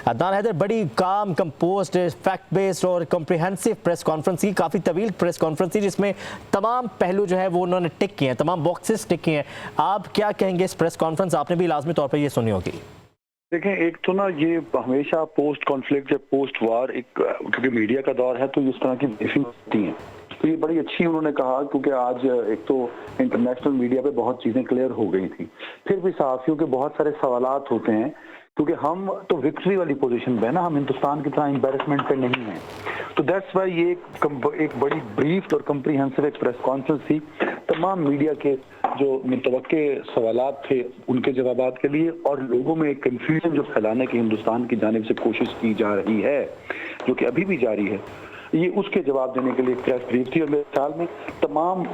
अदनान हैदर, बड़ी काम composed, fact based और कॉम्प्रिहेंसिव प्रेस कॉन्फ्रेंस की, काफ़ी तवील प्रेस कॉन्फ्रेंस थी जिसमें तमाम पहलू जो है वो उन्होंने टिक किए हैं, तमाम बॉक्सेस टिक किए हैं। आप क्या कहेंगे इस प्रेस कॉन्फ्रेंस? आपने भी लाजमी तौर पर ये सुनी होगी। देखें, एक तो ना ये हमेशा पोस्ट कॉन्फ्लिक्ट या पोस्ट वार एक, क्योंकि मीडिया का दौर है तो इस तरह की ब्रीफिंग होती हैं, तो ये बड़ी अच्छी उन्होंने कहा, क्योंकि आज एक तो इंटरनेशनल मीडिया पे बहुत चीजें क्लियर हो गई थी। फिर भी सहाफियों के बहुत सारे सवालात होते हैं, क्योंकि हम तो विक्ट्री वाली पोजीशन पे ना, हम हिंदुस्तान की तरह एम्बेरसमेंट पे नहीं हैं। तो दैट्स वाई ये एक बड़ी ब्रीफ और कम्प्रीहेंसिव एक प्रेस कॉन्फ्रेंस थी। तमाम मीडिया के जो मुतवक्के सवालात थे उनके जवाबात के लिए, और लोगों में एक कन्फ्यूजन जो फैलाने की हिंदुस्तान की जानिब से कोशिश की जा रही है, जो कि अभी भी जारी है, ये उसके जवाब देने के लिए एक प्रेस ब्रीफ थी। और मेरे ख्याल में तमाम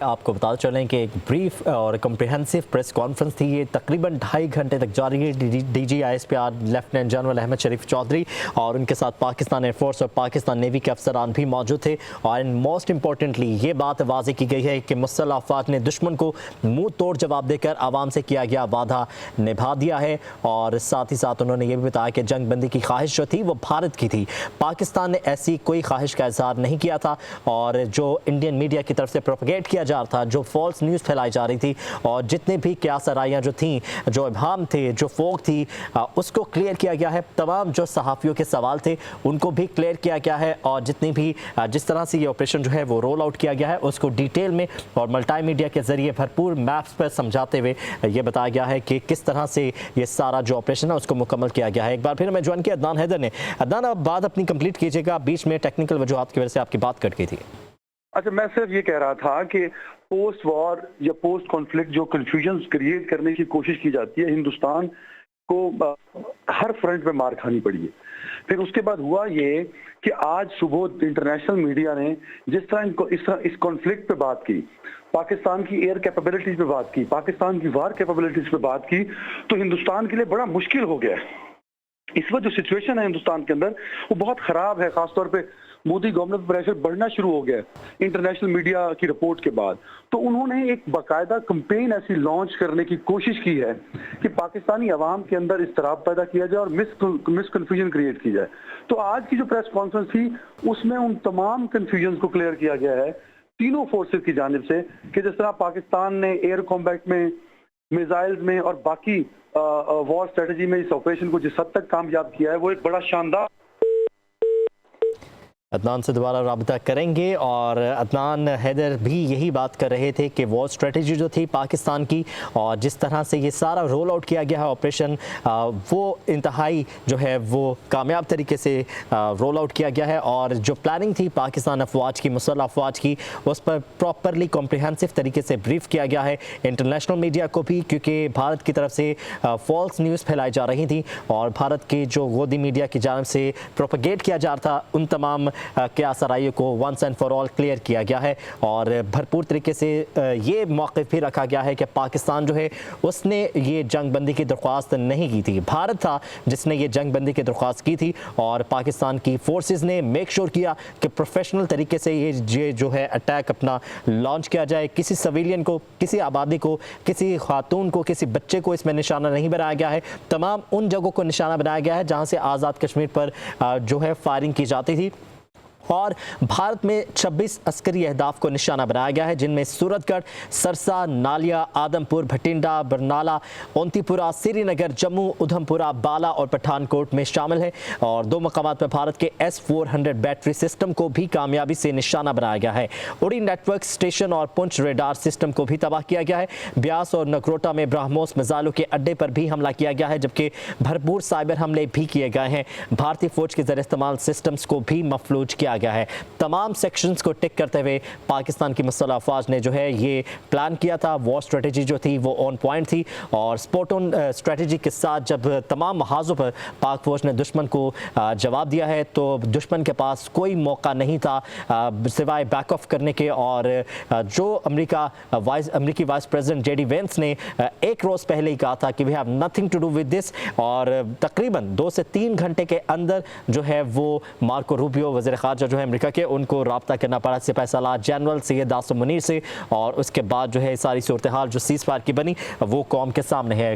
आपको बता चलें कि एक ब्रीफ और कम्प्रिहेंसिव प्रेस कॉन्फ्रेंस थी। ये तकरीबन 2.5 घंटे तक जारी है। DGISPR लेफ्टिनेंट जनरल अहमद शरीफ चौधरी और उनके साथ पाकिस्तान एयरफोर्स और पाकिस्तान नेवी के अफसरान भी मौजूद थे। और मोस्ट इंपॉर्टेंटली ये बात वाज़ेह की गई है कि मुसल्लह अफ़वाज ने दुश्मन को मुंह तोड़ जवाब देकर आवाम से किया गया वादा निभा दिया है। और साथ ही साथ उन्होंने ये भी बताया कि जंग बंदी की ख्वाहिश जो थी वो भारत की थी, पाकिस्तान ने ऐसी कोई ख्वाहिश का इज़हार नहीं किया था। और जो इंडियन मीडिया की तरफ से प्रोपेगेट किया जा रहा था, जो फॉल्स न्यूज़ फैलाई जा रही थी, और जितने भी क्यासराइयाँ जो थी, जो इब्हाम थे, जो फोक थी, उसको क्लियर किया गया है। तमाम जो सहाफ़ियों के सवाल थे उनको भी क्लियर किया गया है। और जितनी भी जिस तरह से ये ऑपरेशन जो है वो रोल आउट किया गया है उसको डिटेल में और मल्टी मीडिया के ज़रिए भरपूर मैप्स पर समझाते हुए ये बताया गया है कि किस तरह से ये सारा जो ऑपरेशन है उसको मुकम्मल किया गया है। एक बार फिर मैं ज्वाइन किया अदनान हैदर ने। अदनान, अब बात अपनी कंप्लीट कीजिएगा, बीच में टेक्निकल वजूहात की वजह से आपकी बात कट गई थी। अच्छा, मैं सिर्फ ये कह रहा था कि पोस्ट वॉर या पोस्ट कॉन्फ्लिक्ट जो कंफ्यूजन क्रिएट करने की कोशिश की जाती है, हिंदुस्तान को हर फ्रंट पे मार खानी पड़ी है। फिर उसके बाद हुआ ये कि आज सुबह इंटरनेशनल मीडिया ने जिस तरह इस कॉन्फ्लिक्ट पे बात की, पाकिस्तान की एयर कैपेबिलिटीज पे बात की, पाकिस्तान की वार कैपेबिलिटीज पे बात की, तो हिंदुस्तान के लिए बड़ा मुश्किल हो गया है। इस वक्त जो सिचुएशन है हिंदुस्तान के अंदर वो बहुत खराब है। खासतौर पे मोदी गवर्नमेंट पर प्रेशर बढ़ना शुरू हो गया है इंटरनेशनल मीडिया की रिपोर्ट के बाद। तो उन्होंने एक बाकायदा कैंपेन ऐसी लॉन्च करने की कोशिश की है कि पाकिस्तानी अवाम के अंदर इस्तराब पैदा किया जाए और मिसकन्फ्यूजन क्रिएट की जाए। तो आज की जो प्रेस कॉन्फ्रेंस थी उसमें उन तमाम कन्फ्यूजन को क्लियर किया गया है तीनों फोर्सेस की जानिब से, कि जिस तरह पाकिस्तान ने एयर कॉम्बैट में, मिसाइल्स में और बाकी वॉर स्ट्रेटजी में इस ऑपरेशन को जिस हद तक कामयाब किया है वो एक बड़ा शानदार। अदनान से दोबारा राब्ता करेंगे। और अदनान हैदर भी यही बात कर रहे थे कि वॉर स्ट्रेटजी जो थी पाकिस्तान की और जिस तरह से ये सारा रोल आउट किया गया है ऑपरेशन, वो इंतहाई जो है वो कामयाब तरीके से रोल आउट किया गया है। और जो प्लानिंग थी पाकिस्तान अफवाज की, मुसल्लह अफवाज की, उस पर प्रॉपरली कॉम्प्रिहेंसिव तरीके से ब्रीफ किया गया है इंटरनेशनल मीडिया को भी, क्योंकि भारत की तरफ से फॉल्स न्यूज़ फैलाई जा रही थी और भारत के जो गोदी मीडिया की जानिब से प्रोपेगेट किया जा रहा था उन तमाम क्यासराइयों को once and for all clear किया गया है। और भरपूर तरीके से ये मौक़िफ़ भी रखा गया है कि पाकिस्तान जो है उसने ये जंग बंदी की दरख्वास्त नहीं की थी, भारत था जिसने ये जंग बंदी की दरख्वास्त की थी। और पाकिस्तान की फोर्सेस ने मेक श्योर किया कि प्रोफेशनल तरीके से ये जो है अटैक अपना लॉन्च किया जाए। किसी सिविलियन को, किसी आबादी को, किसी खातून को, किसी बच्चे को इसमें निशाना नहीं बनाया गया है। तमाम उन जगहों को निशाना बनाया गया है जहाँ से आज़ाद कश्मीर पर जो है फायरिंग की जाती थी। और भारत में 26 अस्करी अहदाफ को निशाना बनाया गया है, जिनमें सूरतगढ़, सरसा, नालिया, आदमपुर, भटिंडा, बरनाला, ओंतीपुरा, श्रीनगर, जम्मू, उधमपुरा, बाला और पठानकोट में शामिल है। और 2 मकामात पर भारत के S-400 बैटरी सिस्टम को भी कामयाबी से निशाना बनाया गया है। उड़ी नेटवर्क स्टेशन और पुंछ रेडार सिस्टम को भी तबाह किया गया है। ब्यास और नगरोटा में ब्राह्मोस मिसाइलों के अड्डे पर भी हमला किया गया है, जबकि भरपूर साइबर हमले भी किए गए हैं। भारतीय फौज के ज़रिए इस्तेमाल सिस्टम्स को भी मफलूज किया गया है। तमाम सेक्शंस को टिक करते हुए पाकिस्तान की मुसल्लह अफवाज ने जो है ये प्लान किया था। वॉर स्ट्रेटजी जो थी वो ऑन पॉइंट थी और स्पॉट ऑन स्ट्रेटजी के साथ जब तमाम महाजों पर पाक फौज ने दुश्मन को जवाब दिया है तो दुश्मन के पास कोई मौका नहीं था सिवाय बैक ऑफ करने के। और जो अमेरिकी वाइस प्रेसिडेंट JD वेंस ने एक रोज़ पहले ही कहा था कि we have nothing to do with this, और तकरीबन 2 से 3 घंटे के अंदर जो है वो मार्को रूबियो वज़ीर ख़ारजा जो है अमेरिका के, उनको रब्ता करना पड़ा सिपाही सलाह जनरल सैयद आसिम मुनीर से। और उसके बाद जो है सारी सूरत हाल जो सीज़ फायर की बनी वो कौम के सामने है।